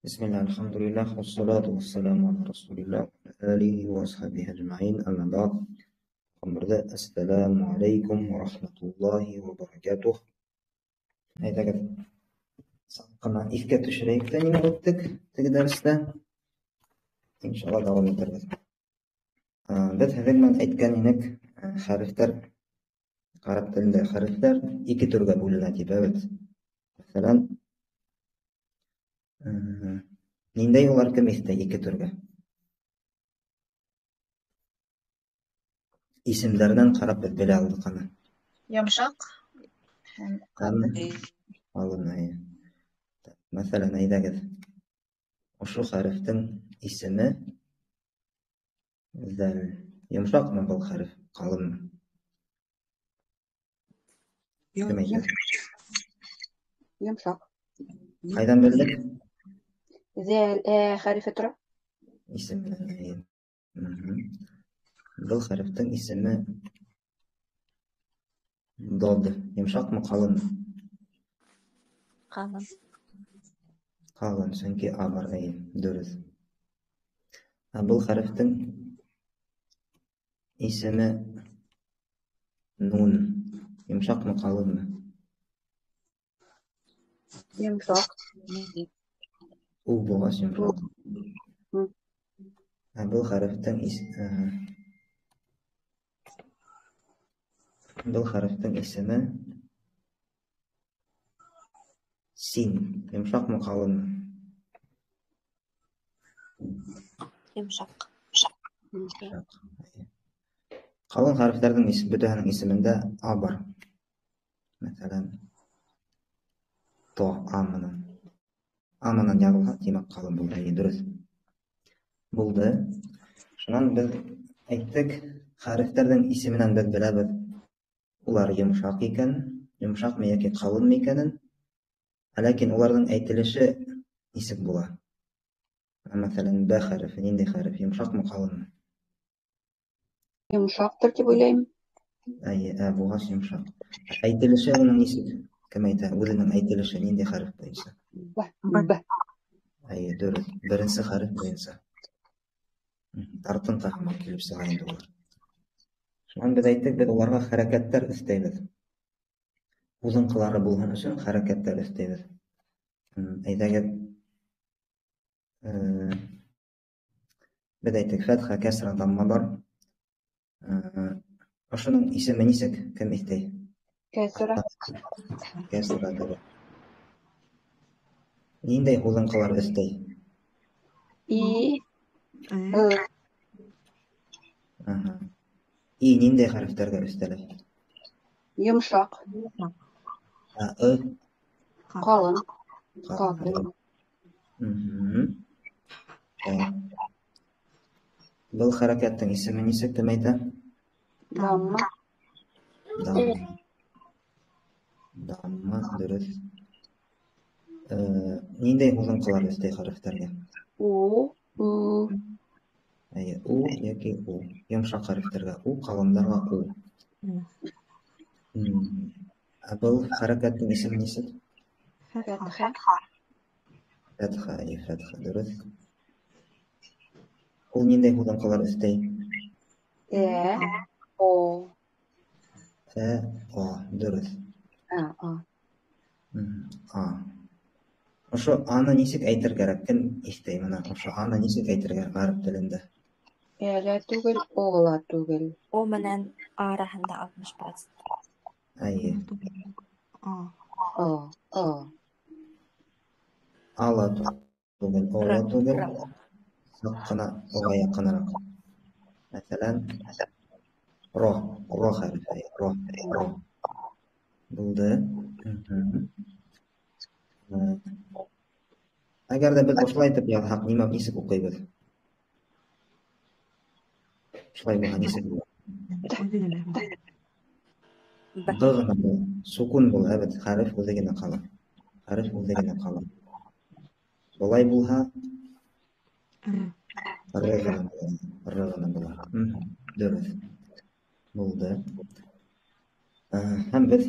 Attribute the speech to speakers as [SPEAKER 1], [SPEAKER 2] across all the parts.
[SPEAKER 1] بسم الله الحمد لله والصلاة والسلام على رسول الله وعلى آله وأصحابه أجمعين أما بعد السلام عليكم ورحمة الله وبركاته. هيدا قد سبقنا إذكا تشريك تاني نغتك تقدرستا إن شاء الله دعوة الدرس. بس هذا ما أيتكان هناك خارفتر خارفتر إيكي ترغب لنا تبابت مثلا نيندي ولاركم إيكي ترغب isimlerden qarab bile aldık ana.
[SPEAKER 2] Yumuşak.
[SPEAKER 1] Tamam. Alın ayı. Mesela neyde gel? O şu harften ismi zel. Yumuşak mı bu harf? Kalın mı? Demeydi.
[SPEAKER 3] يمشق
[SPEAKER 1] Haydan bildik?
[SPEAKER 3] زي خريف ترى
[SPEAKER 1] İsimden ayı. Bu harften ismi dod. Yumuşak mı kalın mı?
[SPEAKER 2] Kalın.
[SPEAKER 1] Kalın çünkü ağır ayı. Dürüz. Bu harften ismi nun. Yumuşak mı kalın mı?
[SPEAKER 3] يمشق
[SPEAKER 1] Boğaz yumuşak. Bu harften ismi sin. Yumuşak mı kalın mı?
[SPEAKER 2] Yumuşak.
[SPEAKER 1] Yumuşak. Kalın harflerden bütünün isminde a var. Mesela to amının. Amının yazılған demek kalın buldu. Dürüst. Buldu. Şundan biz ayttık harflerden isminden biz bilemiz. Ular yumuşak eken, yumuşak mı yoki kalın mı ekenen. Lakin ularning aytilishi ism bo'la. Masalan, b harfi, nindi harfi yumuşak mı kalın mı?
[SPEAKER 3] يمشق ترتيب ولايم
[SPEAKER 1] Boğaz yumuşak. Aytilishi uning ismi. Kim aytadi? O'zining aytilishi nindi harf bo'yicha.
[SPEAKER 3] ب
[SPEAKER 1] Dürüst. Birinchi harf bo'yicha. Tartın tahmin kelib sig'aydi ular. Shundan biz aytdik, biz ularga harakatlar istaymiz. Uzunqilari bo'lgan uchun harakatlar istaymiz. Aytagir biz aytdik fatha, kasra, damma bor. O'shaning ismi nechik? Kim istaydi?
[SPEAKER 3] كسرة
[SPEAKER 1] Kasra deb. Nинday uzunqilar istaydi?
[SPEAKER 3] إي
[SPEAKER 1] I nинday harflarga istaladi?
[SPEAKER 3] يمشق
[SPEAKER 1] I
[SPEAKER 3] قالن قافل
[SPEAKER 1] Bu harakatning ismi nechik? Kim aytadi?
[SPEAKER 3] ضمة
[SPEAKER 1] Damma dürüst. Nинday uzunqilar istaydi harflarga?
[SPEAKER 3] و و
[SPEAKER 1] U yoki u. Yumshoq harflarga u, qalinlarga u. Bu harakatning ismi nechik?
[SPEAKER 3] فتحة
[SPEAKER 1] Fatha, fatha dürüst. U nинday uzunqilar istaydi?
[SPEAKER 3] أو
[SPEAKER 1] O dürüst.
[SPEAKER 3] آ
[SPEAKER 1] O'sha ani nechik aytir kerak? Kim istaydi mana o'sha ani nechik aytir kerak arab tilida?
[SPEAKER 3] لا توغل أوغلا توغل
[SPEAKER 2] O menen arasında 60%.
[SPEAKER 3] آ
[SPEAKER 1] Ala tugul, ola tugul. Saqqana oga yaqinroq. Masalan, roh harfi, roh. Bo'ldi. Agarda biz o'shalay deb haq nima isib o'qiymiz? Shuray bo'lgan isib. Sukun bo'l, evet, harf o'zigina qalin. Solay bo'lsa rg'ini bo'ladi. Dürüst. Bo'ldi. Ham biz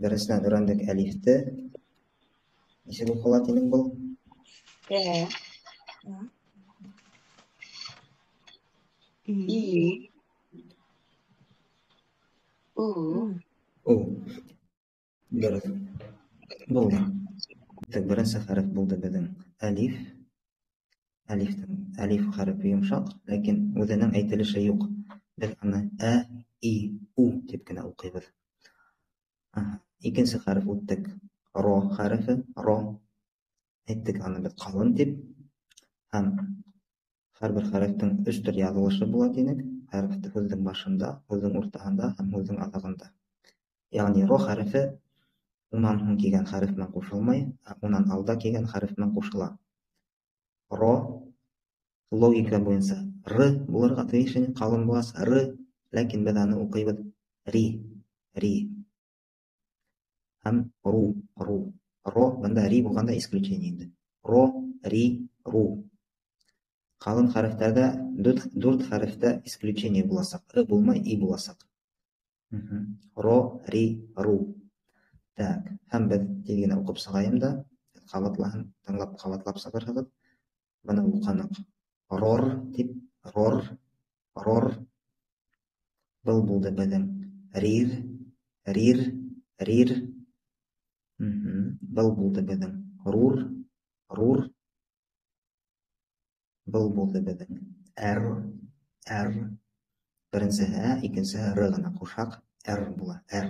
[SPEAKER 1] darsdan o'rgandik alifni. Isib o'qiladigan bu
[SPEAKER 3] Ä,
[SPEAKER 2] Ja.
[SPEAKER 3] I, U,
[SPEAKER 1] U. Dürüst. Buldu. Birinci harf buldu bizim alif. Alif harfi yumşak, lakin o'zining aytilishi yo'q. Biz uni a, i, u deb gina o'qiymiz. Ikkinchi harf o'tdik. Ro harfi, ro. Aytdik uni biz qalin deb. Ham har bir harfning üstür yazılışı bo'ladi dedik. Harfni o'zining boshida, o'zining o'rtasida, ham o'zining og'zida. Ya'ni ro harfi undan so'ng kelgan harf bilan qo'shilmay, undan oldin kelgan harf bilan qo'shiladi. Ro logika bo'yicha r bo'larga tegishli qalin bo'lsa r, lakin biz uni o'qiymiz ri, ri. Ham ru, ru. Ro bunda ri bo'lganda исключение edi. Ro, ri, ru. Qalin harflarda 4 harfda исключение bo'lsa, r bo'lmay i bo'lsa. Ro, ri, ru. Так, ham biz tezgina o'qib sig'ayimda, qavatlab sig'iramiz. Buni o'qaniq. Ror deb, ror, ror. Bil bo'ldi bizim rir, rir, rir. Bil bo'ldi bizim rur, rur. Bil bo'ldi bizim r, r. Birinchisi ha, ikkinchisi r gina qo'shaq r bo'la, r.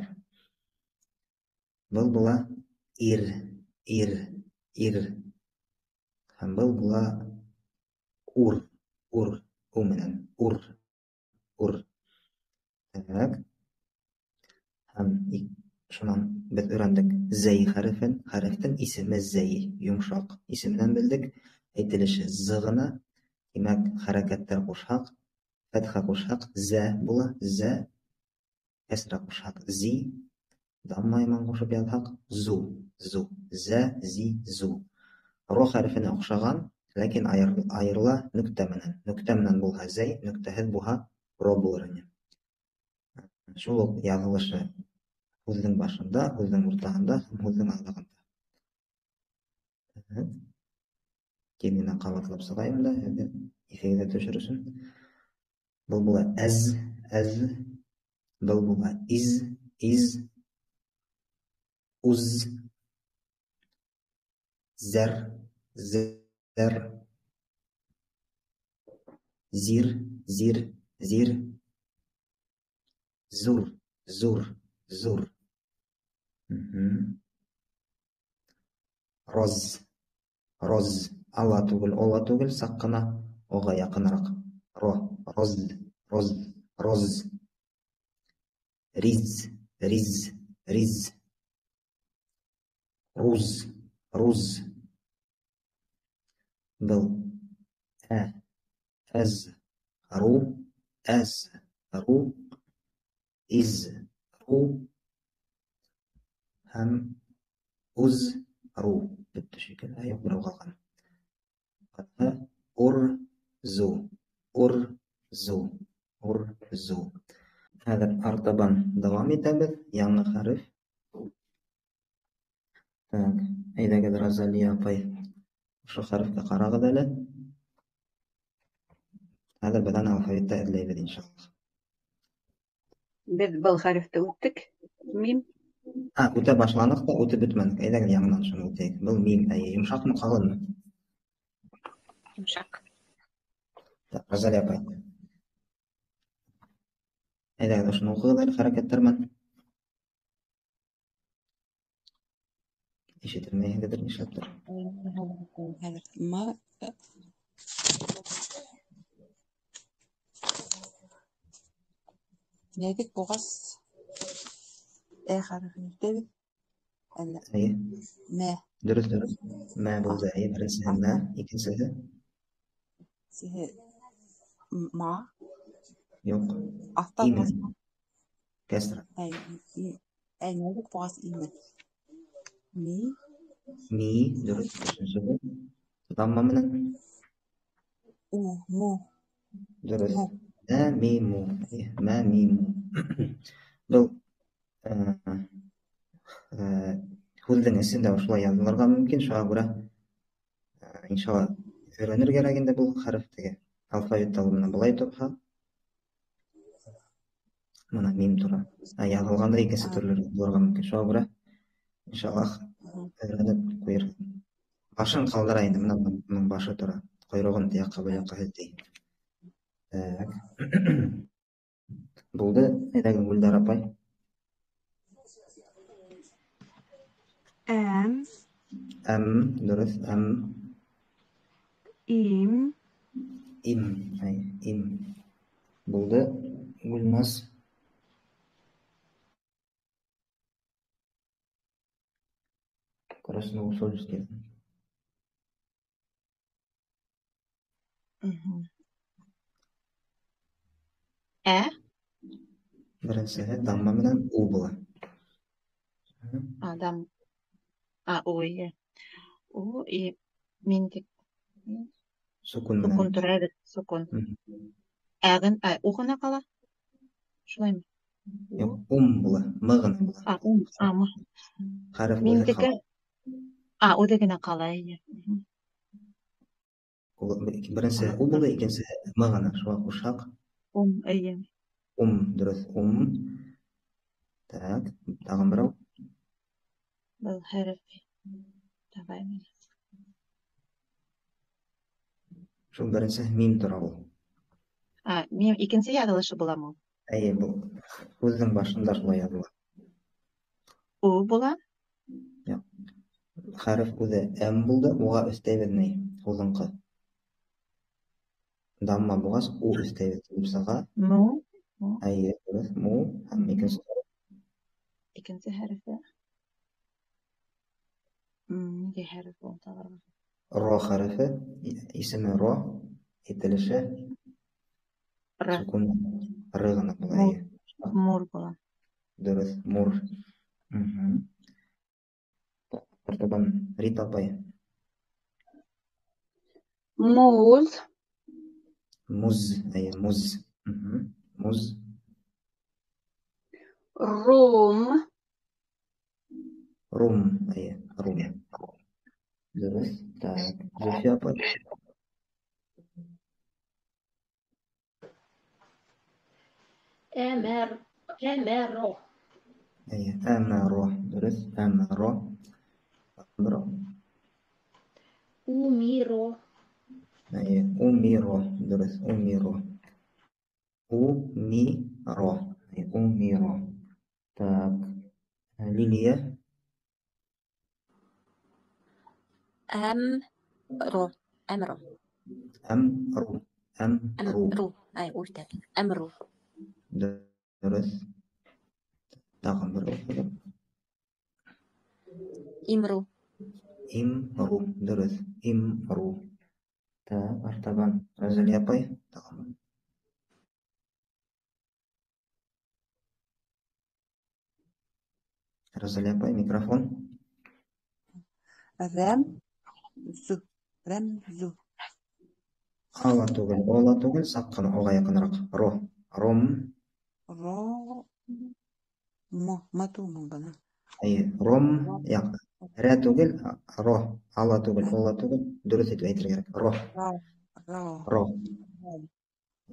[SPEAKER 1] Bil bo'la ir, ir, ir. Ham bil bo'la ur, ur, u bilan ur, ur. Tak. Ham şundan biz öğrendik zey harfin ismi zey, yumşak isminden bildik. Aytilişi zığına, demek hareketler koşak, fetha koşak, z bula, z, esra koşak, zi, damma iman koşup yazak, zu, zu, z, zi, zu. Ro harfine okşagan, lakin ayrıla nükte menen bulha zey, nüktehiz buha ro bulurunu. Şol yazılışı o'zining boshida, o'zining o'rtasida, o'zining og'zida. Keyin qavatlab sig'ayimda, efekda tushirishim. Bu bo'la az, bu bo'la iz, uz, zar, zar, zir, zur, zur. Roz. Alla tugul, saqqina oga yaqinroq. Roz. Riz. Ruz. Bil. Az. Ru. Iz. Ru. Ham uz. Ru. Bitti şekilde yok bir kalkan. Urzu. Hadi artaban devam edebilir. Yangi harf. Tak, aydaga Razaliya apay. Şu harfga qarag'idali. Hadi bilan alfabetda izlaymiz inshaalloh.
[SPEAKER 3] Biz bil harfda o'tdik. Mim.
[SPEAKER 1] O'ta boshlaniq da o'tib bitmadik. Aydaga yangidan shuni o'taylik. Bil mim yumshoqmi, qalinmi?
[SPEAKER 2] Yumshoq.
[SPEAKER 1] Razaliya apay. Aydaga shuni o'qig'idali harakatlarman. Eshitilmaydidir ishlabdir.
[SPEAKER 3] Ma nedik boğaz harfini dedik.
[SPEAKER 1] Ayı.
[SPEAKER 3] Ne?
[SPEAKER 1] Dürüst. Ma bo'ldi. Birinchisi ma, ikkinchisi
[SPEAKER 3] Ma.
[SPEAKER 1] yo'q.
[SPEAKER 3] Aftar
[SPEAKER 1] Kasra.
[SPEAKER 3] nedik boğaz imi.
[SPEAKER 1] Mi, dürüst. Damma bilan
[SPEAKER 3] Mu.
[SPEAKER 1] dürüst. Ma mimu. Bu Hüldün isimde şulay yazılırga mümkün. Şoğa göre Inşallah öğrenir gerekinde bu harftege. Alfabet alımına bulay topha. Mana mim tura. Yazılganda ikisi türlü bulurga mümkün. Şoğa göre inşallah öğrenip koyur. Başın kaldırayın. Bunun başı tura. Koyruğun diye kabul edeyim. Так. Buldu. Edegi Gülder apay. Em. Dürüst. Em.
[SPEAKER 4] im,
[SPEAKER 1] İm. İm. Buldu. Gülnaz. Karasına usul istedim. Birinchisi damma bilan u bo'la.
[SPEAKER 2] Адам. Ой. Мендик.
[SPEAKER 1] Sukun
[SPEAKER 2] Сукун
[SPEAKER 1] bilan.
[SPEAKER 2] турайды. Сукун. Әгін. Уғына қала. Шулай ма?
[SPEAKER 1] Yok, bo'la. M g'ina bo'la.
[SPEAKER 2] Ма.
[SPEAKER 1] Harf o'zi
[SPEAKER 2] Мендікі. O degene qala.
[SPEAKER 1] birinchisi u bo'ldi, ikkinchisi m g'ina. Shu qo'shaq.
[SPEAKER 2] Iya.
[SPEAKER 1] Durust. Tak, tag'in birov.
[SPEAKER 2] Бұл harf. Давай.
[SPEAKER 1] Shu birinchisi mim tura bu.
[SPEAKER 2] Мен ikkinchi yazılışı bulamı.
[SPEAKER 1] Bu so'zning boshida shulay yoziladi.
[SPEAKER 2] U bo'la.
[SPEAKER 1] Yo'q. Harf o'zi m bo'ldi, uga üsteyvermey. Oldingi. Damma bo'lg'ach, u üsteyversa.
[SPEAKER 2] Mu.
[SPEAKER 1] Durust. Mu ham
[SPEAKER 2] İkinci harfi. Ne harf oldu?
[SPEAKER 1] Ro harfi, ismi ro, aytilishi sukun r-g'ina bo'ladi.
[SPEAKER 2] Mur bo'la.
[SPEAKER 1] Durust. Mur. Martaban Rita apay.
[SPEAKER 4] muz,
[SPEAKER 1] Muz. Muz. Muz.
[SPEAKER 4] rum,
[SPEAKER 1] Rum. Rum. Durust. Tak. Zulfiya apay.
[SPEAKER 4] emero,
[SPEAKER 1] Amaro. Durust. Amaro. Birov.
[SPEAKER 4] umiro,
[SPEAKER 1] Umiro. Durust. Umiro. Umiro. Tak. Lilia.
[SPEAKER 5] أمرو
[SPEAKER 1] Amru.
[SPEAKER 5] أمرو أي قلت أمرو
[SPEAKER 1] Durust. Tag'in birov.
[SPEAKER 5] إمرو
[SPEAKER 1] Imru. Durust. Imru. Tak. Martaban Razali apay. Tag'in. Razali apay, mikrofon.
[SPEAKER 3] Ramzu. Ramzu.
[SPEAKER 1] Ala tugul, ola tugul, saqqina oga yaqinroq. Rom.
[SPEAKER 3] Ro. Mo. Matu bana.
[SPEAKER 1] Rom. Yo'q. Ra tugul, ro. Ala tugul, ola tugul. Durust etib aytish kerak. Ro.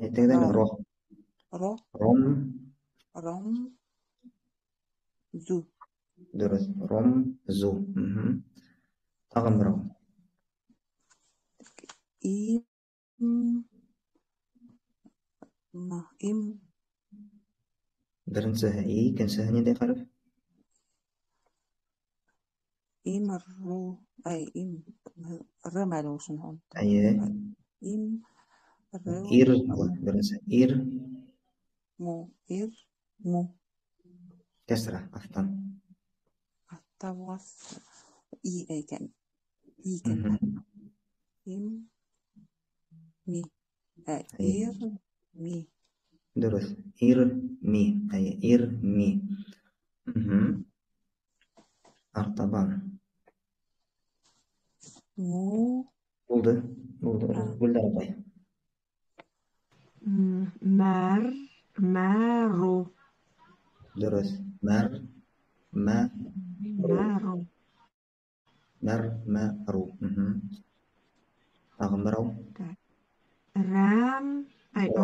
[SPEAKER 1] Aytganda ro. Rom.
[SPEAKER 3] Rom. Zu.
[SPEAKER 1] Durust. Rom. Zu. Tag'in birov. Birinchisi ikkinchisi nendek harf?
[SPEAKER 3] Imru. Ramalu shuni.
[SPEAKER 1] Ir. Birinchisi ir.
[SPEAKER 3] Mu.
[SPEAKER 1] Kasra aftan.
[SPEAKER 3] Atawas. Ekan. Mi. Mi.
[SPEAKER 1] Durust. Ir mi. Artaban.
[SPEAKER 3] Mu.
[SPEAKER 1] Bo'ldi. Gullar apay.
[SPEAKER 4] maru,
[SPEAKER 1] Durust. Maru. Tag'in birov.
[SPEAKER 3] رام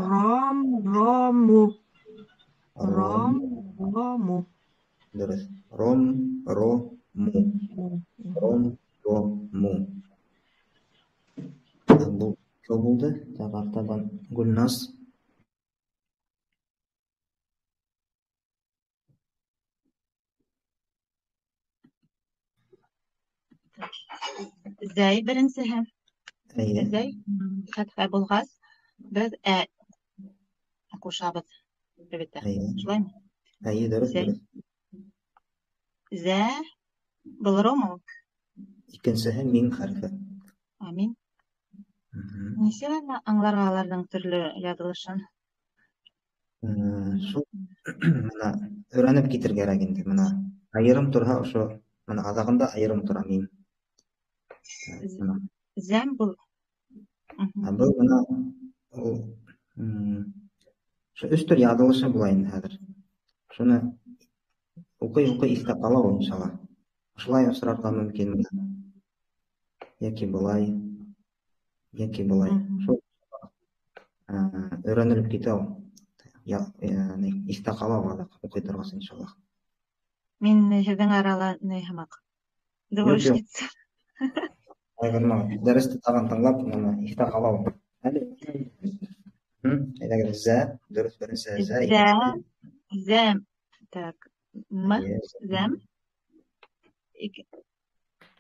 [SPEAKER 3] رام رامو
[SPEAKER 1] Rom.
[SPEAKER 3] رامو
[SPEAKER 1] Terus. Rom. Ro. Mu. Rom. Ro. Mu. Bu kim oldu? Jakarta'dan Gulnaz.
[SPEAKER 2] Зәй беренсеһе.
[SPEAKER 1] Әйе.
[SPEAKER 2] Зәй фәтхә булғас, без ҡушабыҙ. Әлбиттә.
[SPEAKER 1] Әйе.
[SPEAKER 2] Шулаймы?
[SPEAKER 1] Әйе, дөрөс,
[SPEAKER 2] Зәй.
[SPEAKER 1] дөрөс.
[SPEAKER 2] Зә был ромы.
[SPEAKER 1] Икенсеһе мин хәрефе.
[SPEAKER 2] Амин.
[SPEAKER 1] Мгм.
[SPEAKER 2] Нисек аңларға аларҙың төрлө яҙылышын?
[SPEAKER 1] Шул мына өйрәнеп китергә кәрәк инде. Мына айырым торһа, ошо мына аҙағында айырым тора мин. Мына.
[SPEAKER 2] Зәм был.
[SPEAKER 1] Ә был мына ул ошо 3 төр яҙылышы була инде хәҙер. Шуны уҡый иҫтә ҡала ул иншалла. Шулай осрарға мөмкин. Йәки былай. Йәки былай. Шул өйрәнелеп китә ул. Яғни иҫтә ҡала ул уҡый торғас иншалла.
[SPEAKER 2] Мин һеҙҙең арала ни һымаҡ? Двоечница.
[SPEAKER 1] Ҡайғырма. Дәресте тағын тыңлап, мына иҫтә ҡала ул. Әле. Әйҙәгеҙ, зә, дөрөҫ беренсе зә.
[SPEAKER 2] Зәм. Так. М.
[SPEAKER 1] Әйе.
[SPEAKER 2] Зәм.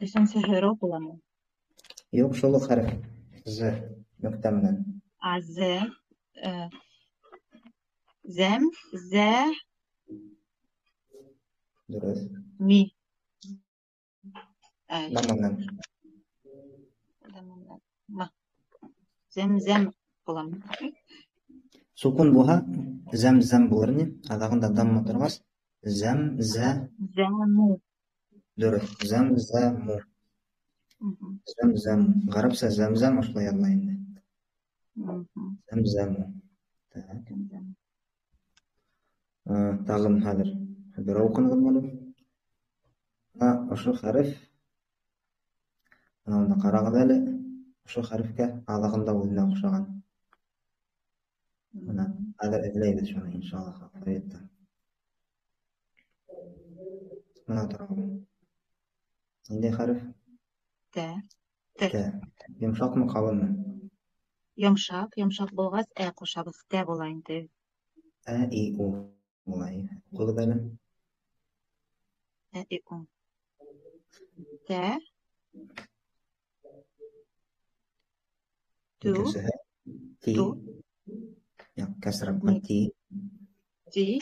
[SPEAKER 2] Өсөнсөһө ро буламы?
[SPEAKER 1] Юҡ, шул уҡ хәреф. З нөктә менән.
[SPEAKER 2] Зә. Зәм. Зә.
[SPEAKER 1] Дөрөҫ.
[SPEAKER 2] Ми.
[SPEAKER 1] Намынан.
[SPEAKER 2] Ма. Зәм буламы?
[SPEAKER 1] Сукун булһа, зәм булыр ни? Аҙағында дамма торғас, зәм, зә.
[SPEAKER 2] Зәму.
[SPEAKER 1] Дөрөҫ. Зәм, зә, му. Зәм. Ғәрәпсә зәм ошолай яҙыла инде. Зәм. Так. Тағын хәҙер. Берәү уҡынығыҙ мөлөм? Ошо хәреф. Ана ҡарағыҙ әле. Ошо хәрефкә аҙағында үҙенә оҡшаған. Мына хәҙер эҙләйбеҙ шуны иншаллах алфавитта. Мына тора ул. Ниндәй хәреф?
[SPEAKER 2] Тә.
[SPEAKER 1] Йомшаҡмы, ҡалынмы?
[SPEAKER 2] Йомшаҡ булғас, ҡушабыҙ. Тә була инде.
[SPEAKER 1] И, у. Улай. Ҡулыҙ әле.
[SPEAKER 2] И, у. Тә. Ту.
[SPEAKER 1] Икенсеһе. Ти. Кәсрә булған ти.
[SPEAKER 2] Ти.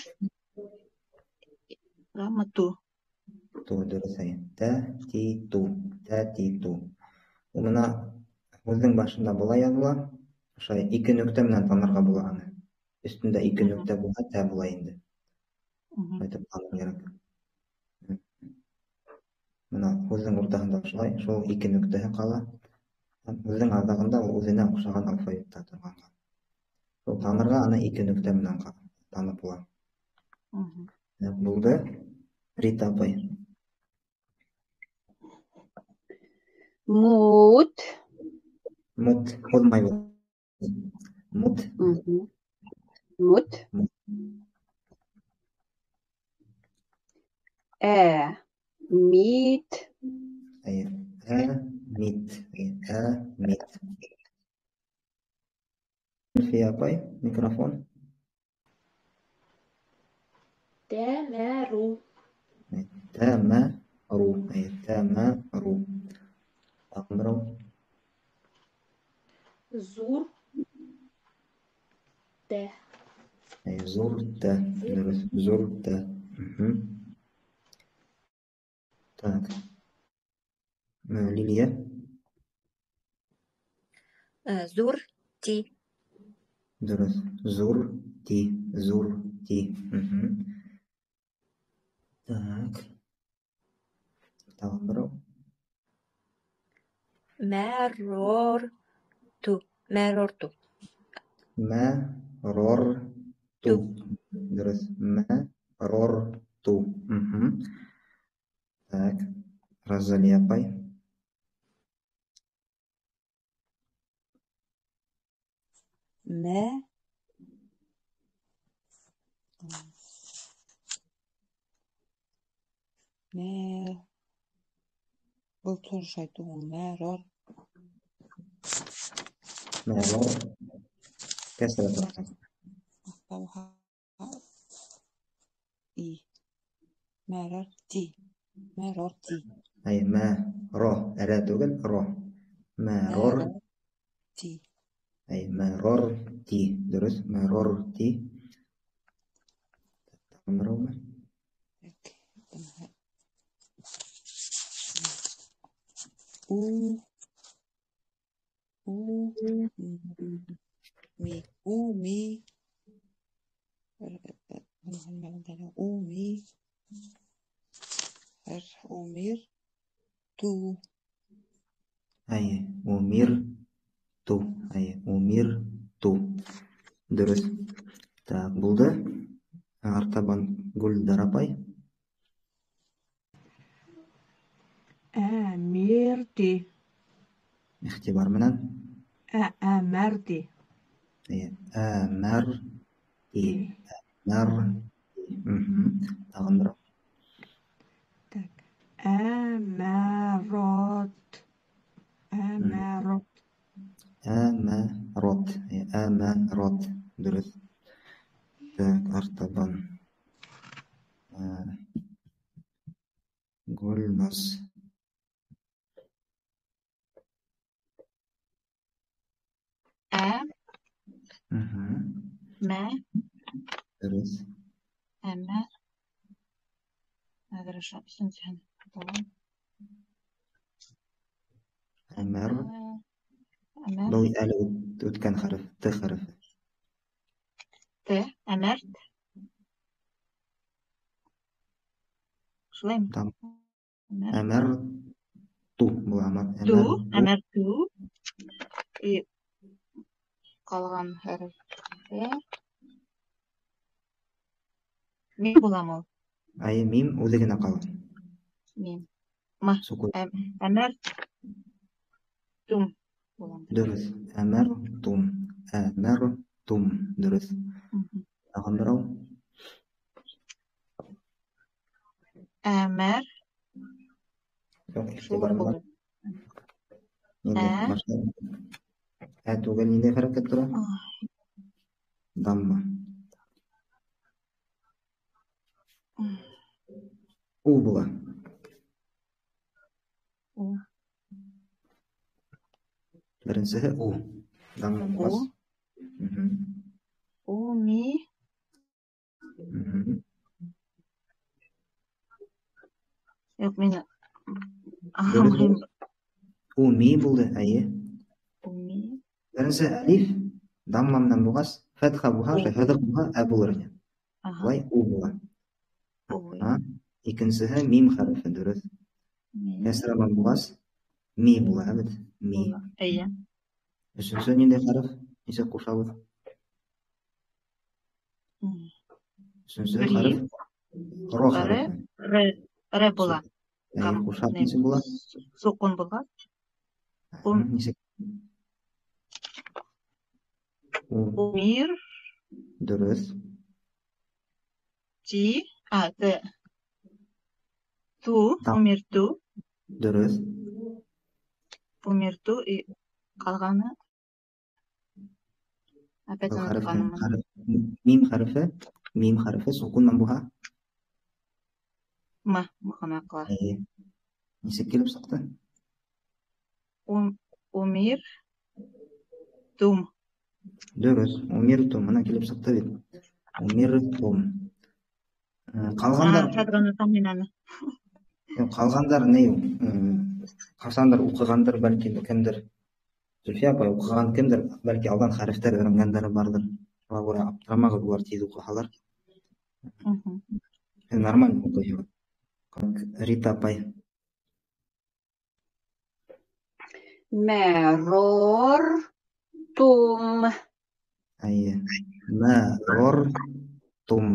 [SPEAKER 2] Рамы ту.
[SPEAKER 1] Ту дөрөҫ әйе. Тә, ти, ту. Тә, ти, ту. Ул бына һүҙҙең башында былай яҙыла. Ошо 2 нөктә менән танырға була аны. Өҫтөндә 2 нөктә булһа, тә була инде. Айтып таныр кәрәк. Мына һүҙҙең уртаһында шулай, шул 2 нөктәһе ҡала. Һүҙҙең аҙағында ул үҙенә оҡшаған алфавитта торғанға. Шул танырға аны 2 нөктә менән танып була. Булды. Рита апай.
[SPEAKER 4] Мут.
[SPEAKER 1] Мут. Һуҙмай был. Мут.
[SPEAKER 4] Мут. Мит.
[SPEAKER 1] Мит. Мит. Әлфиә апай, микрофон.
[SPEAKER 4] Тәмәру.
[SPEAKER 1] Тәмәру. Тәмәру. Тағын.
[SPEAKER 4] Зур. Тә.
[SPEAKER 1] Зур тә. Дөрөҫ. Зур тә. Так. Лилиә.
[SPEAKER 5] Зур ти.
[SPEAKER 1] Дөрөҫ. Зур ти. Так. Тағын берәү.
[SPEAKER 5] Мәрорту.
[SPEAKER 1] Мәрорту. Дөрөҫ. Мәрорту. Так. Розалия апай.
[SPEAKER 5] ما ما бұл туршы айту мәрор
[SPEAKER 1] مرار كسرة الراء
[SPEAKER 5] أخطوها إي مررتي مررتي
[SPEAKER 1] أي ما را ألا تقول را مرار
[SPEAKER 5] مررتي
[SPEAKER 1] أي مررتي درس مررتي مرة
[SPEAKER 5] أو أو مي أومي أومي أمير تو
[SPEAKER 1] أي أمير تو أي أمير تو درس так болды артабан Гүлдар апай
[SPEAKER 3] أميرتي
[SPEAKER 1] ихтибар менен
[SPEAKER 3] أمرتي
[SPEAKER 1] әмәрти тагын бирок
[SPEAKER 3] так أمارات
[SPEAKER 1] әмәрот дұрыс так артабан Гүлназ
[SPEAKER 2] ما
[SPEAKER 1] дұрыс
[SPEAKER 2] أما هذا رشا سنتهن
[SPEAKER 1] әмәр
[SPEAKER 2] أمر
[SPEAKER 1] бұл әлі өткен харф т харфы
[SPEAKER 2] أمرت شلون
[SPEAKER 1] там
[SPEAKER 2] أمرت
[SPEAKER 1] әмәр ту бұл
[SPEAKER 2] أمرت қалған хәрефте мим буламы
[SPEAKER 1] ай мим үзе генә калган
[SPEAKER 2] мим ма
[SPEAKER 1] сукун
[SPEAKER 2] әмәртум буламы
[SPEAKER 1] дөрес әмәртум дөрес тагын берәү
[SPEAKER 2] әмәр
[SPEAKER 1] юк
[SPEAKER 2] шул
[SPEAKER 1] игътибар
[SPEAKER 2] булды
[SPEAKER 1] менен башка түгел ниндәй хәрәкәт тора дамма у була беренчеһе у дамма булгас
[SPEAKER 2] уми юк мен
[SPEAKER 1] у ми булды әйе
[SPEAKER 2] уми
[SPEAKER 1] беренче алиф дамма менен булгас фатха була шаһадат була ә булыр иде Былай у була икенчеһе мим хәрефе дөрес кәсра менен булгас ми була бит ми
[SPEAKER 2] әйе
[SPEAKER 1] өченче ниндәй хәреф ничек кушабыз өченче хәреф ро хәрефе
[SPEAKER 2] ре була
[SPEAKER 1] әйе кушап ничек була
[SPEAKER 2] сукун булган
[SPEAKER 1] ничек
[SPEAKER 2] умир
[SPEAKER 1] дөрес
[SPEAKER 2] ти ту умирту
[SPEAKER 1] дөрес
[SPEAKER 2] умирту и калганы опять
[SPEAKER 1] хәреф мим хәрефе сукун менен була
[SPEAKER 2] ма мөхәммәд кыла
[SPEAKER 1] әйе ничек килеп сыкты
[SPEAKER 2] умир тум
[SPEAKER 1] дөрес умиртум менә килеп сыкты бит умиртум калгандар не кашандар укыгандар балки кимдир Зульфия апай укыган кимдир балки алдан хәрефтер өйрөнгәндәре бардыр шуңа күрә аптырамагыз булар тиз укыһалар нормально укыйсыз как Рита апай
[SPEAKER 4] مررتم
[SPEAKER 1] әйе мәрортум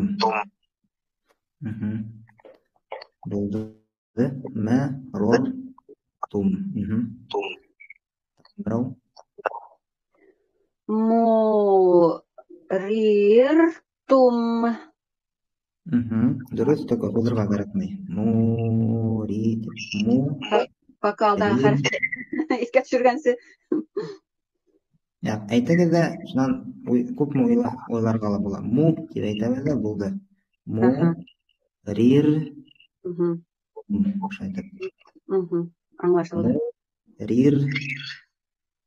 [SPEAKER 1] булды мәрортум берәү
[SPEAKER 4] مررتم.
[SPEAKER 1] Дөрес, тик узырга кирәкми. Мурит, му,
[SPEAKER 4] Вокалда
[SPEAKER 1] рин.
[SPEAKER 4] хәреф искә төшергәнсе.
[SPEAKER 1] Әйтегез дә, шуннан күпме уйларга ла була. Му дип әйтәбез дә булды. Му, рир,
[SPEAKER 4] Мгм.
[SPEAKER 1] ошо әйтеп.
[SPEAKER 4] Мгм. Аңлашылды.
[SPEAKER 1] Му, рир,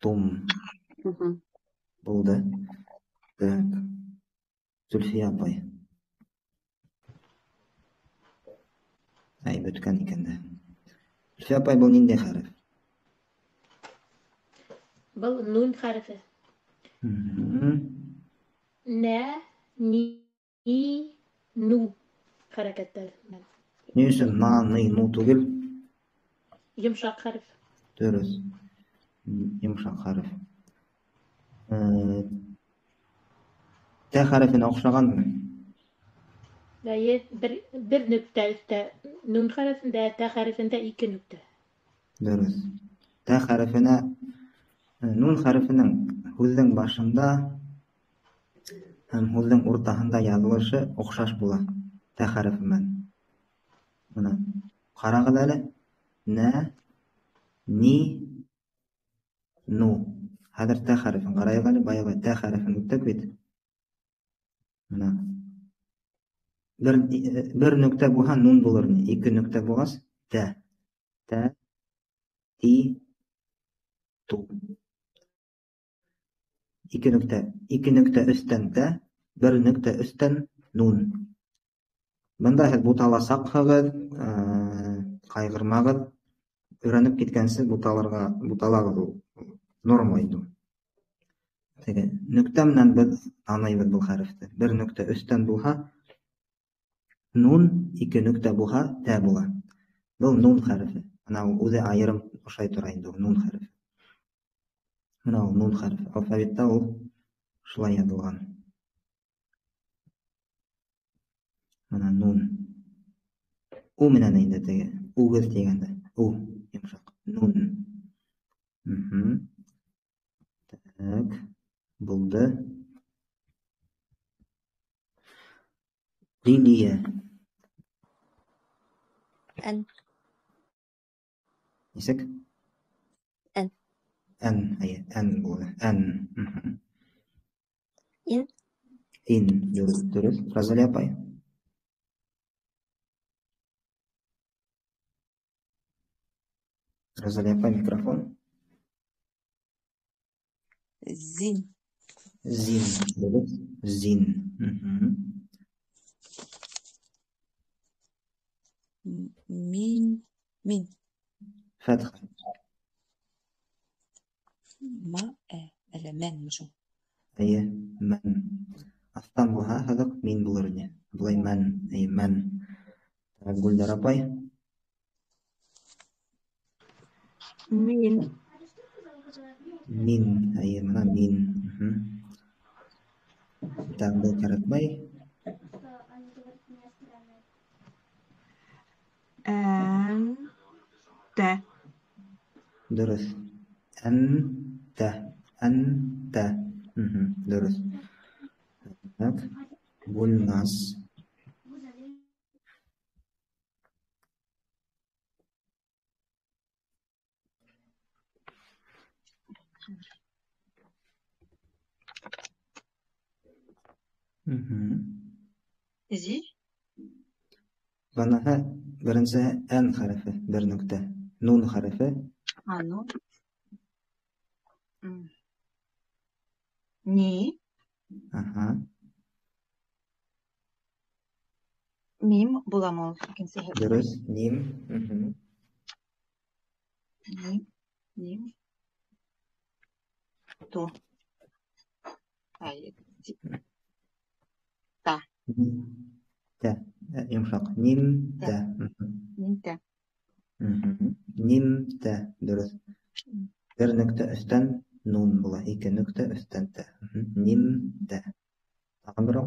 [SPEAKER 1] тум
[SPEAKER 4] Мгм.
[SPEAKER 1] булды. Так. Зөлфия апай. Ай, бөткән икән дә. Зөлфия апай, был ниндәй хәреф?
[SPEAKER 6] Был нун хәрефе. Нә, ни, ну хәрәкәттәр.
[SPEAKER 1] Ни өчен на, ны, ну түгел?
[SPEAKER 6] Йомшак хәреф.
[SPEAKER 1] Дөрес. Йомшак хәреф. Тә хәрефенә охшаганмы?
[SPEAKER 6] Бәйе, бер нөктә өстә. Нун хәрефендә, тә хәрефендә 2 нөктә.
[SPEAKER 1] Дөрес. Тә хәрефенә, нун хәрефенең һүҙҙең башында һәм һүҙҙең уртаһында яҙылышы оҡшаш була. Тә хәрефе менән. Бына ҡарағыҙ әле. Нә, ни, ну. Хәҙер тә хәрефен ҡарайыҡ әле, баяғы тә хәрефен үттек бит. Бына. Бер нөктә булһа нун булыр. 2 нөктә булғас, тә. Тә, ти, ту. 2 нөктә өстән тә, 1 нөктә өстән нун. Бында һеҙ буталасаҡһығыҙ, ҡайғырмағыҙ. Өйрәнеп киткәнсе буталағыҙ, ул норма инде. Нөктә менән беҙ таныйбыҙ был хәрефте. 1 нөктә өстән булһа нун, 2 нөктә булһа тә була. Был нун хәрефе. Ана ул үҙе айырым ошай тора инде ул нун хәрефе. Бына ул нун хәрефе. Алфавитта ул шулай яҙылған. Бына нун. У менән инде теге. Үгеҙ тигәндә. У. Йомшаҡ. Нун. Так. Булды. Лилия.
[SPEAKER 5] Ән.
[SPEAKER 1] Нисек?
[SPEAKER 5] Ән.
[SPEAKER 1] Ән. Ән булды. Ән.
[SPEAKER 5] Ин.
[SPEAKER 1] Ин. Дөрөҫ. Разалия апай. Разалия апай, микрофон.
[SPEAKER 5] Зин.
[SPEAKER 1] Зин. Дөрөҫ. Зин.
[SPEAKER 5] Мин.
[SPEAKER 1] Фәтх.
[SPEAKER 5] Ма, әле мән шул.
[SPEAKER 1] Әйе, мән. Аҫтан булһа, һыҙыҡ мин булыр ине. Былай мән, мән. Гүлдәр апай.
[SPEAKER 3] Мин.
[SPEAKER 1] Мин, әйе, мына мин. Так, был кәрәкмәй.
[SPEAKER 3] Тә.
[SPEAKER 1] Дөрөҫ. Ән-тә. Ән-тә. Дөрөҫ. Так. Гүлназ.
[SPEAKER 2] Зи.
[SPEAKER 1] Быныһы беренсеһе ән хәрефе, 1 нөктә. Нун хәрефе.
[SPEAKER 2] Ну. Ни. Мим буламы ул икенсеһе?
[SPEAKER 1] Дөрөҫ. Ним.
[SPEAKER 2] Ним. Ту. Та.
[SPEAKER 1] Тә. Йомшаҡ. Ним. Тә.
[SPEAKER 2] Нимтә.
[SPEAKER 1] Ним. Тә. Дөрөҫ. 1 нөктә өстән нун була. 2 нөктә өстән тә. Ним. Тә. Тағы берәү.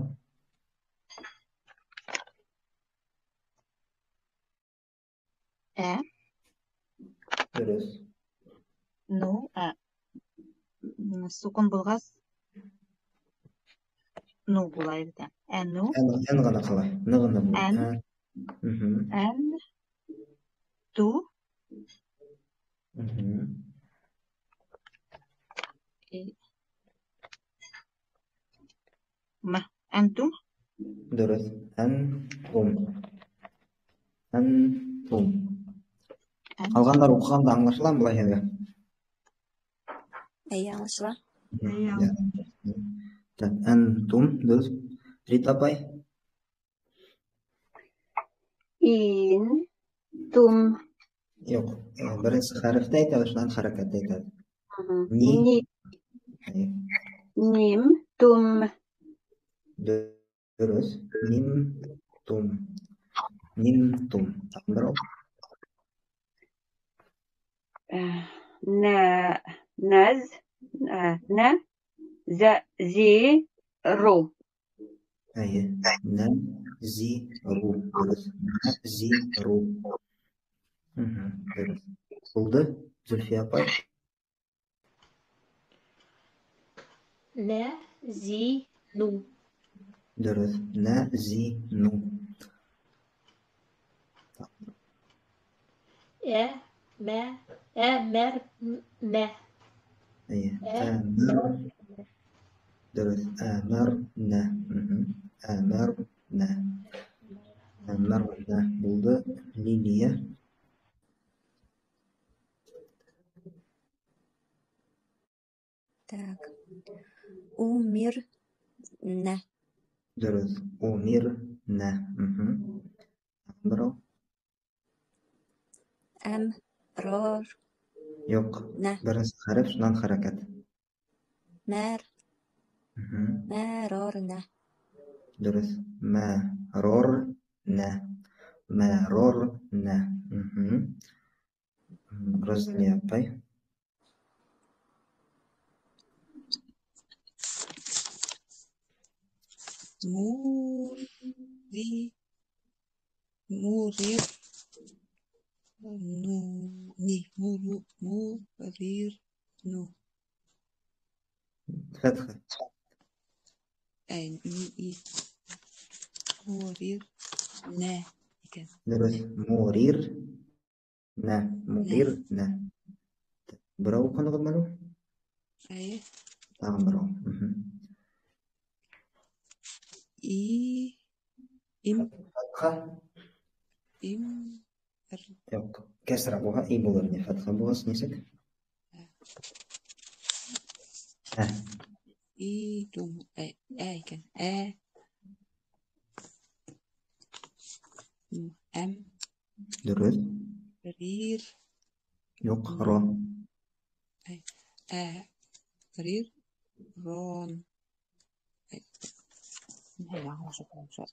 [SPEAKER 2] Ну. Сукун булғас, nu булай бит. Әну,
[SPEAKER 1] Н ғана қалай? Н ғана бұл.
[SPEAKER 2] Н.
[SPEAKER 1] Мгм.
[SPEAKER 2] ән, ту,
[SPEAKER 1] Мгм.
[SPEAKER 2] м. Әнтум,
[SPEAKER 1] Дұрыс. Әнтум. Әнтум. Қалғандар оқығанда аңлашыла ма былай енді?
[SPEAKER 5] аңлашыла.
[SPEAKER 1] Иә. Так, әнтум. Дұрыс. Рит апай.
[SPEAKER 4] ин, тум,
[SPEAKER 1] Жоқ. Бірінші харфті айтады, содан харакатты айтады. Ни.
[SPEAKER 4] ни,
[SPEAKER 1] Иә.
[SPEAKER 4] ним, тум,
[SPEAKER 1] Дұрыс. Ним. Тум. Ним. Тум. Тағы
[SPEAKER 4] на, наз, на, за, зи, ру.
[SPEAKER 1] Әйе. Нә. Зи. Ру. Дұрыс. Нә. Зи. Ру. Дұрыс. Болды. Зүлфия апай.
[SPEAKER 6] Нә, зи, ну.
[SPEAKER 1] Дұрыс. Нә. Зи. Ну.
[SPEAKER 6] Мә, мәр, мә.
[SPEAKER 1] Әйе. Әмір. Дұрыс. Әмір. Нә. Әмір. Нә. Әмір. Нә. Болды. Лилия.
[SPEAKER 5] Так. Умир. Нә.
[SPEAKER 1] Дұрыс. Умир. Нә. Бірау.
[SPEAKER 5] Әм. Рор.
[SPEAKER 1] Жоқ.
[SPEAKER 5] Нә.
[SPEAKER 1] Бірінші харф, шынан харакат.
[SPEAKER 5] Мәр.
[SPEAKER 1] Мгм.
[SPEAKER 5] Мәрор. Нә.
[SPEAKER 1] Дұрыс. Мә. Рор. Нә. Мә. Рор. Нә. Розалия апай.
[SPEAKER 5] Мури. Мурир. Ну. Ни. Мурир. Ну.
[SPEAKER 1] Фәтха.
[SPEAKER 5] Ни. Мурир. Нә. Екен.
[SPEAKER 1] Дұрыс. Мурир. Нә. Мурир. Нә. Бірау қанығы мәлу?
[SPEAKER 5] Әйе.
[SPEAKER 1] Тағы бірау.
[SPEAKER 5] Им.
[SPEAKER 1] Фәтха.
[SPEAKER 5] Им.
[SPEAKER 1] Жоқ. Кәсіра болға, и болар не. Фәтха болғасы несек?
[SPEAKER 5] И. Тум. Екен. Әм.
[SPEAKER 1] Дұрыс.
[SPEAKER 5] Рир.
[SPEAKER 1] Жоқ. Ро.
[SPEAKER 5] Рир. Рон.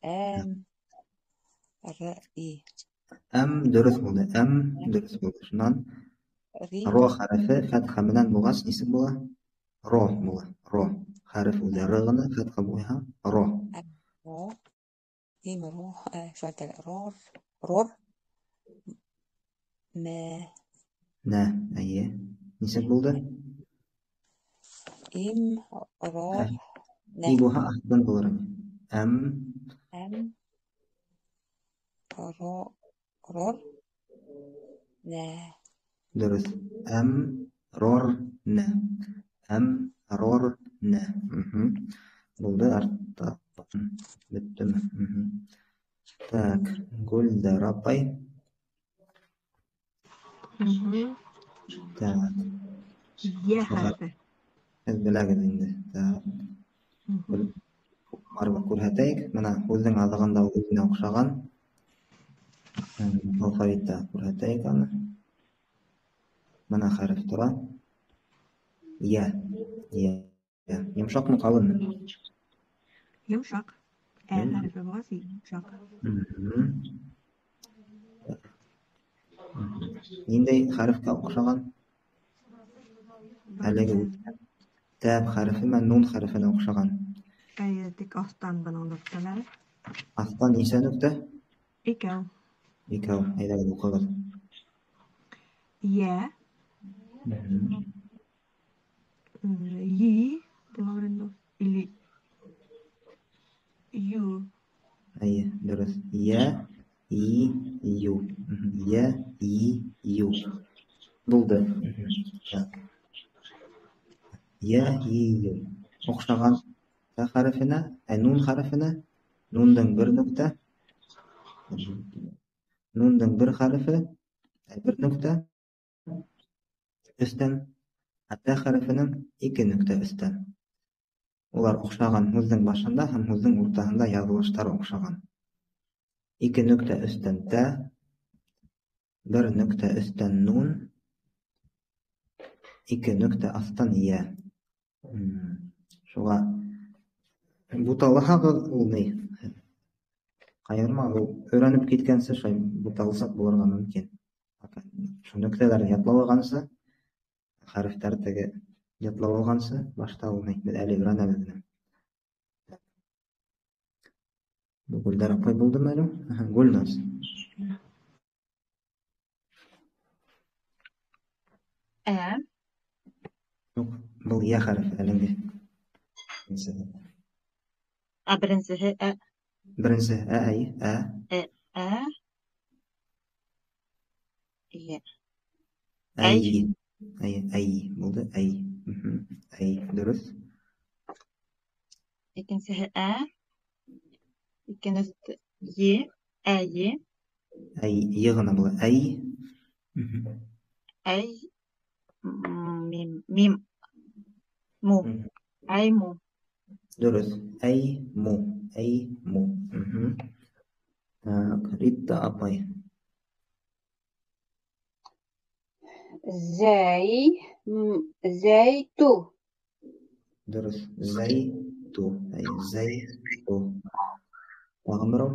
[SPEAKER 5] Әм. Ри.
[SPEAKER 1] Әм дұрыс болды. Әм дұрыс болды. Шынан
[SPEAKER 5] Ри.
[SPEAKER 1] ро харфі фәтха менен болғас несі бола? Ро бола. Ро. Харф өзі рығыны фәтха бойға ро.
[SPEAKER 5] Ро. Им. Ро. Шуайтел. Рор. Рор. Мә.
[SPEAKER 1] Нә. Әйе. Несі болды?
[SPEAKER 5] Им. Рор. Нә.
[SPEAKER 1] И болға ақтан болар. Әм.
[SPEAKER 5] Әм. Рор. Нә.
[SPEAKER 1] Дұрыс. Әм. Рор. Нә. Әм. Рор. Нә. Болды. Артта. Біттім. Так. Гүлдар апай. Так.
[SPEAKER 3] Е harfi.
[SPEAKER 1] Biz bilagыз инде. Так. Барлык күрһәтәйек. Менә үзең алганда үзенә охшаган алфавитта күрһәтәйек аны. Менә хәреф тора. Я. Йомшакмы, калынмы?
[SPEAKER 3] Yumuşak. E harfi boğaz yumuşak.
[SPEAKER 1] Ниндәй хәрефкә охшаган? Әлеге тәб хәрефе мен нун хәрефенә охшаган.
[SPEAKER 3] Тик астан бының нөктәләре.
[SPEAKER 1] Астан нисә нөктә?
[SPEAKER 3] Икәү.
[SPEAKER 1] Икәү. Әйдәгез укыгыз.
[SPEAKER 3] Е. Yi. Булар инде. Или
[SPEAKER 1] يا и ю. Я и ю. Булды. Я и ю. Оқшаған та харфына, нун харфына, нундың бір нүкте, нундың бір харфы, бір нүкте өстен, та харфының екі нүкте өстен. Олар оқшаған һүздең башында һәм һүздең уртаһында язылыштар оқшаған. Ике нүкте өстен тә, бір нүкте өстен нун, ике нүкте астан я. Шуға буталыһағыҙ ул ни? Ҡайырма, ул өйрәнеп киткәнсе шулай буталсаҡ булырға мөмкин. Шу нүктәләр ятлалғансы, хәрефтәр теге ятлалғансы, башта ул ни? Беҙ әле өйрәнәбеҙ генә. Гөлдәр апай булдымы әле? Гөлназ. Юҡ, был я хәрефе әлеңге.
[SPEAKER 2] Беренсеһе
[SPEAKER 1] Беренсе әй,
[SPEAKER 2] Иә.
[SPEAKER 1] әй булды, әй. Әй, дөрөҫ.
[SPEAKER 2] Икенсеһе икенчеһе е, әйе.
[SPEAKER 1] Әй, йығына була, әй.
[SPEAKER 2] Әй, мим, му. Әй, му.
[SPEAKER 1] Дөрөҫ, әй, му. Әй, му. Рита апай.
[SPEAKER 4] Зәйту.
[SPEAKER 1] Дөрөҫ, зәйту. Әй, зәйту. Тағын берәү?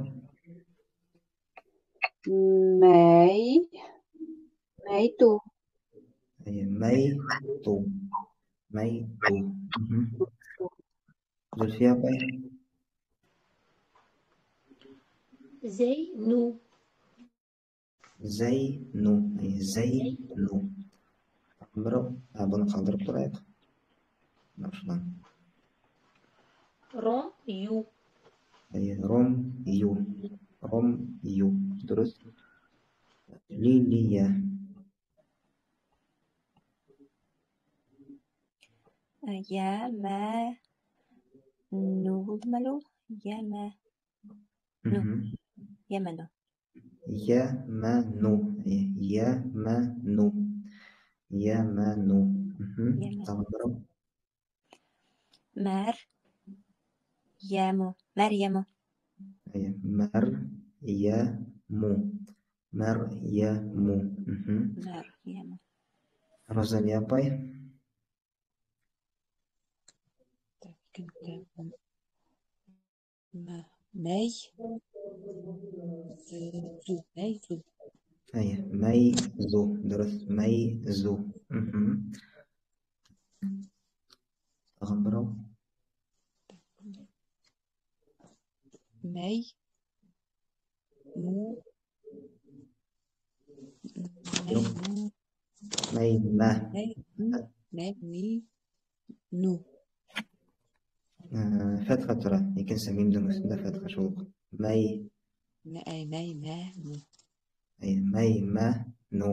[SPEAKER 4] Мәйту.
[SPEAKER 1] Әй, мәйту. Мәйту. Зөлфия апай.
[SPEAKER 6] Зәйну.
[SPEAKER 1] Зәйну. Әй, зәйну. Тағын берәү? Быны ҡалдырып торайыҡ. Шунан.
[SPEAKER 6] Ром-ю.
[SPEAKER 1] Әй, ром-ю. Ром-ю. Дөрөҫ. Лилия.
[SPEAKER 5] Ямәну булдымы әле ул? Ямәну.
[SPEAKER 1] Ямәну. Ямәну. Ямәну. Тағын берәү?
[SPEAKER 5] Мәрйәму. Мәрйәму.
[SPEAKER 1] Мәрйәму. Мәрйәму.
[SPEAKER 5] Мәрйәму.
[SPEAKER 1] Розалия апай.
[SPEAKER 5] Мәйзу.
[SPEAKER 1] Мәйзу. Дөрөҫ. Мәйзу. Тағын берәү? Мәймә.
[SPEAKER 5] Мәймину.
[SPEAKER 1] Фәтхә тора. Икенсе мимдың өҫтөндә фәтхә шул уҡ.
[SPEAKER 5] Мәймәну.
[SPEAKER 1] Мәймәну.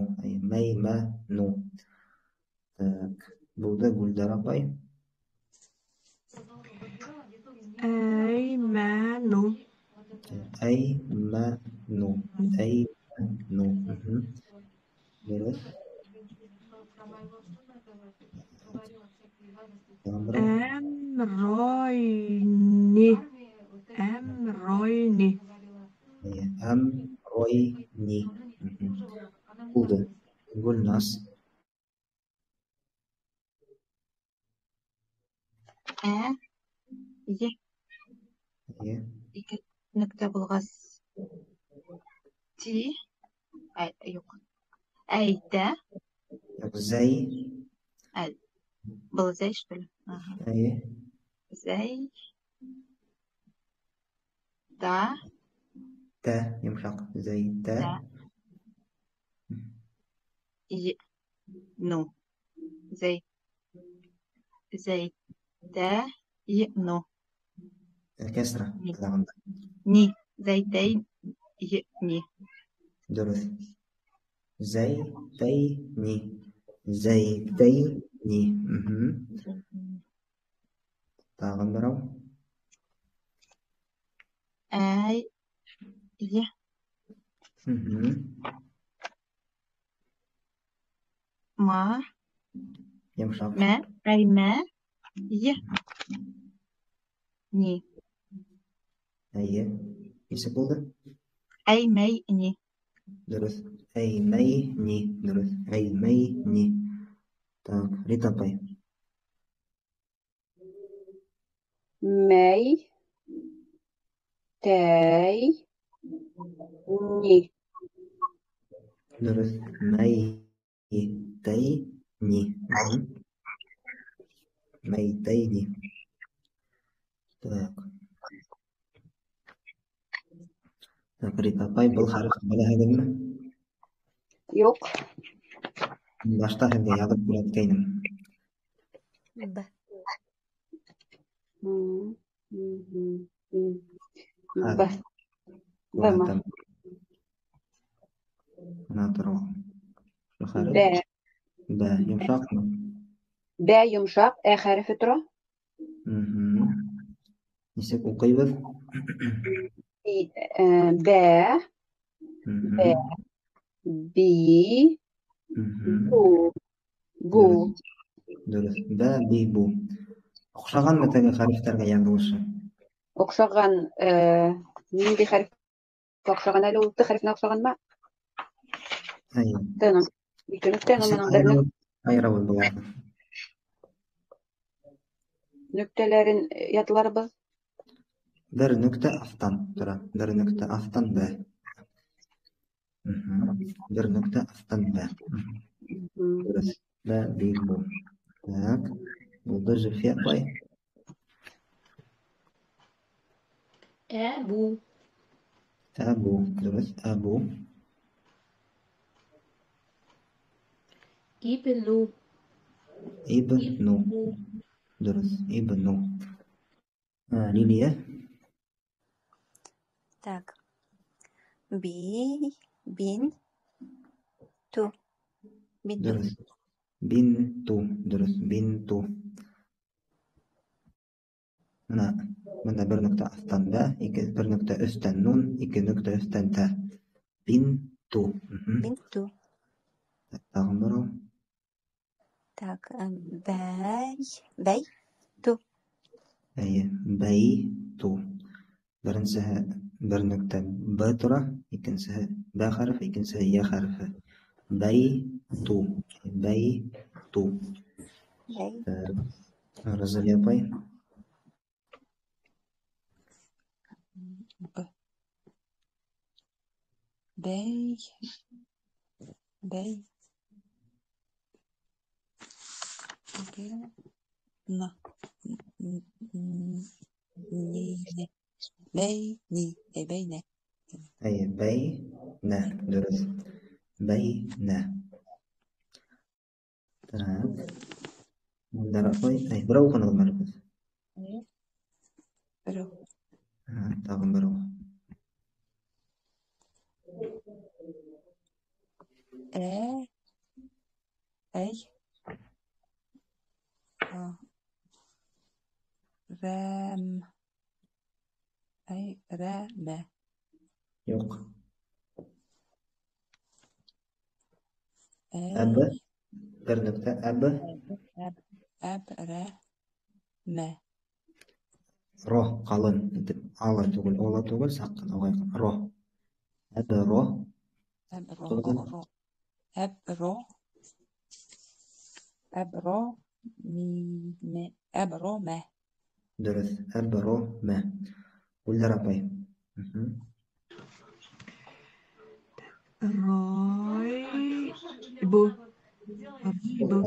[SPEAKER 1] Мәймәну. Булды Гүлдәр апай.
[SPEAKER 3] Әймәну.
[SPEAKER 1] Әймәну. Әймәну. Дөрөҫ.
[SPEAKER 3] Әмройни. Әмройни.
[SPEAKER 1] Әмройни. Булды. Гүлназ.
[SPEAKER 2] Ике нүкте булғас. Ти. Юҡ. Әйтә.
[SPEAKER 1] Зәй.
[SPEAKER 2] Был зәй, что ли? Зәй. Та.
[SPEAKER 1] Тә. Йомшаҡ. Зәйтә.
[SPEAKER 2] Ну. Зәйтә. Ну.
[SPEAKER 1] Кәсра.
[SPEAKER 2] Ни. Зәйтәй. يني
[SPEAKER 1] درست. زيتين. زيتين. تاغن براو.
[SPEAKER 2] أي ي ما
[SPEAKER 1] يمشق.
[SPEAKER 2] ما أي ما يني
[SPEAKER 1] أيه يسبولد.
[SPEAKER 2] أي مي ني
[SPEAKER 1] درست. أي مي ني. درست. أي مي ني. Tak, Rita باي.
[SPEAKER 4] مي تاي ني
[SPEAKER 1] درست. مي تي ني. مي تي ني. Tak. Tak, Rita باي بالحرف بلا هذا
[SPEAKER 4] يوق
[SPEAKER 1] باشتغل هذا هذا بلاد كينم.
[SPEAKER 5] ب
[SPEAKER 4] ب
[SPEAKER 1] هذا
[SPEAKER 4] بما
[SPEAKER 1] وهذا ناطرو شو خارج
[SPEAKER 4] با
[SPEAKER 1] با يمشق.
[SPEAKER 4] با يمشق آخر فترة
[SPEAKER 1] يسيب وقيبض.
[SPEAKER 4] با با بي بو بو
[SPEAKER 1] درست. با بي بو أخشغن متى خارج ترجع يعملوش.
[SPEAKER 4] أقشغن مين دي خرف أقشغن لو تخرف نقشغن ما
[SPEAKER 1] أيوة.
[SPEAKER 4] تنم يمكن تنم من عندنا
[SPEAKER 1] أي روي بواقع.
[SPEAKER 4] نكتلارن يطلر
[SPEAKER 1] در نكتة أفطن ترى در نكتة أفطن با. در نكتة أفطن با. درست. با بي بو. هاك وضج فيها باي.
[SPEAKER 6] أبو
[SPEAKER 1] أبو. درست. أبو.
[SPEAKER 6] ابنو
[SPEAKER 1] ابنو. درست. ابنو. ليليا.
[SPEAKER 5] Так. بنتو. بنتو.
[SPEAKER 1] درست. بنتو. درست. بنتو. من برنكتة أفتن با إك برنكتة أستن نون إك نكتة أستن تا. بنتو.
[SPEAKER 5] بنتو.
[SPEAKER 1] تغمرو.
[SPEAKER 5] Так. باي تو.
[SPEAKER 1] أي بيتو. برنسها برنكتة باترة يكنسها با خرف يكنسها يا خرف. بيتو. بيتو.
[SPEAKER 5] باي
[SPEAKER 1] رزل يا باي.
[SPEAKER 5] باي باي نا ني باي ني باينة.
[SPEAKER 1] أي بينا. درست. بينا. تمام. درقوي أي برو خنو مركز.
[SPEAKER 5] برو
[SPEAKER 1] تاغم برو.
[SPEAKER 5] أي رام أي رام
[SPEAKER 1] يوق. أب.
[SPEAKER 5] أي
[SPEAKER 1] برنكتة أب.
[SPEAKER 5] أب رام
[SPEAKER 1] روح قلن على تقول أولا تقول ساقن أو روح. أب روح.
[SPEAKER 5] أبرو أبرو أبرو أبرو ما
[SPEAKER 1] درس. أب روح ما. ولا ربي.
[SPEAKER 3] روي بو بو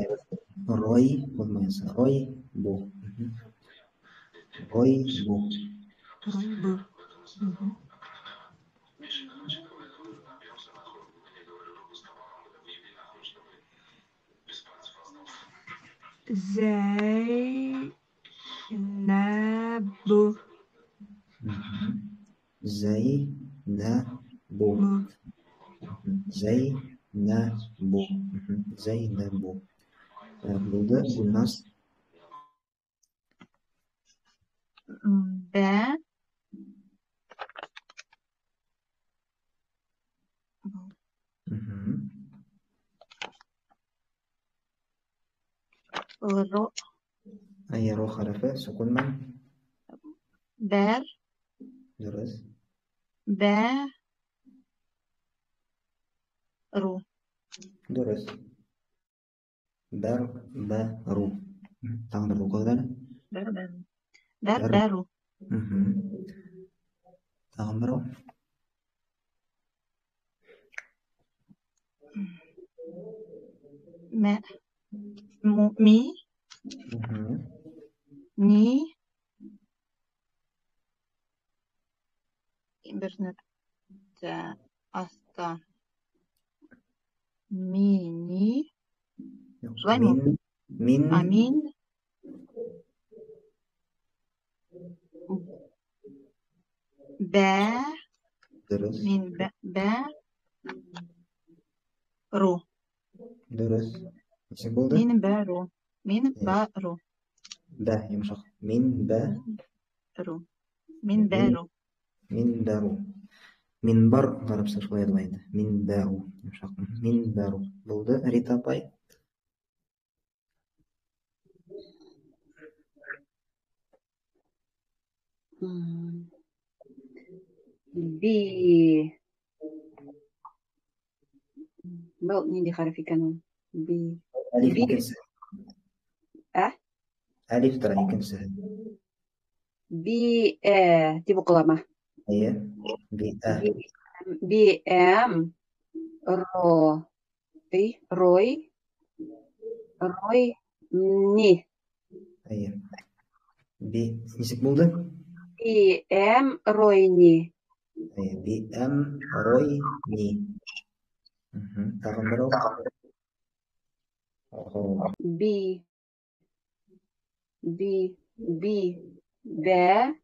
[SPEAKER 1] روي والما ينسى روي بو. روي بو.
[SPEAKER 3] روي بو زينب
[SPEAKER 1] زي نا بو
[SPEAKER 3] بو
[SPEAKER 1] زينبو زينبو burada Gülnaz
[SPEAKER 2] با رو
[SPEAKER 1] أي رو خلفه سكون من
[SPEAKER 2] بار
[SPEAKER 1] درس
[SPEAKER 2] با رو
[SPEAKER 1] درس برو tangan berpukul kan
[SPEAKER 2] بارو
[SPEAKER 1] tangan bro
[SPEAKER 2] ما مي ني برنت أستا ميني
[SPEAKER 1] min min
[SPEAKER 2] أمين با
[SPEAKER 1] درس
[SPEAKER 2] من با رو
[SPEAKER 1] درس اسم burada
[SPEAKER 2] من بارو من بارو
[SPEAKER 1] ba yumuşak min ba
[SPEAKER 2] رو من
[SPEAKER 1] min
[SPEAKER 2] بارو
[SPEAKER 1] min baru minbar darapsa şöyle daydı minbaru yumuşak minbaru burada Rita Pay
[SPEAKER 4] بي بل ني دي خرفي كانون بي
[SPEAKER 1] ألف
[SPEAKER 4] بي
[SPEAKER 1] يمكن سهل ألف ترى يمكن سهل
[SPEAKER 4] بي دي بقلمة
[SPEAKER 1] هي ب أ
[SPEAKER 4] بي ام رو روي ني
[SPEAKER 1] هي ب نسيت burada
[SPEAKER 4] بي ام روي ني
[SPEAKER 1] هي ب أم روي ني tangan bro oh
[SPEAKER 4] بي با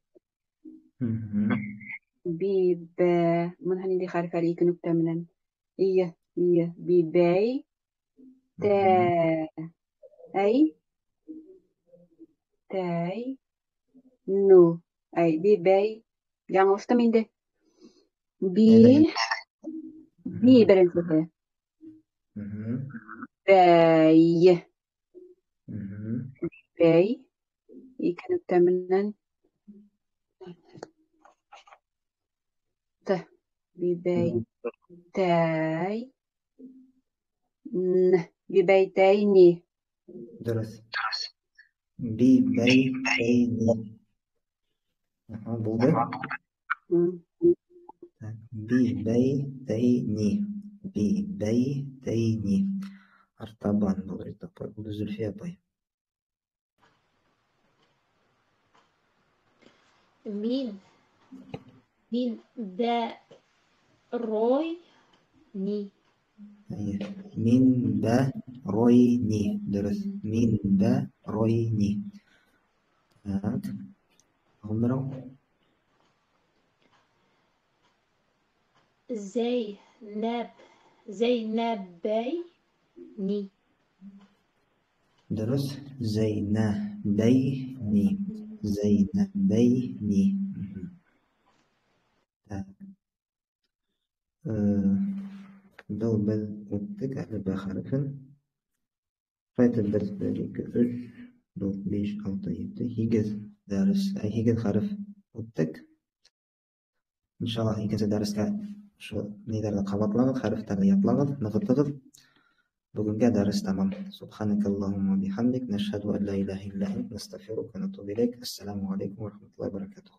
[SPEAKER 4] بي با من هني دي خارفة ليك نكتة منن هي بي باي تا أي تاي نو أي بي باي jangan ustamin deh بي برنسها باي باي يمكن التمنن بي باي تاي ببيتين
[SPEAKER 1] درس ببيتين burada ببيتين طبعا burada Zülfiye yapayım
[SPEAKER 6] من با روي ني
[SPEAKER 1] min ba royni درس min ba royni evet عمرو
[SPEAKER 6] زينبي ني
[SPEAKER 1] درس زينبيني بل o'tdik hali harfin qayta dars berdik 3 4 5 6 7 8 dars 8 harf o'tdik inshaalloh ikkinchi darsga shu nelarni qabatlag'il harflarni yodlag'il nig'itlig'il bugungi dars tamom subhanakallohumma bihamdik nashhadu an la ilaha illa ant nastaghfiruka va natubu ilayk assalomu alaykum va rahmatullohi va barakatuh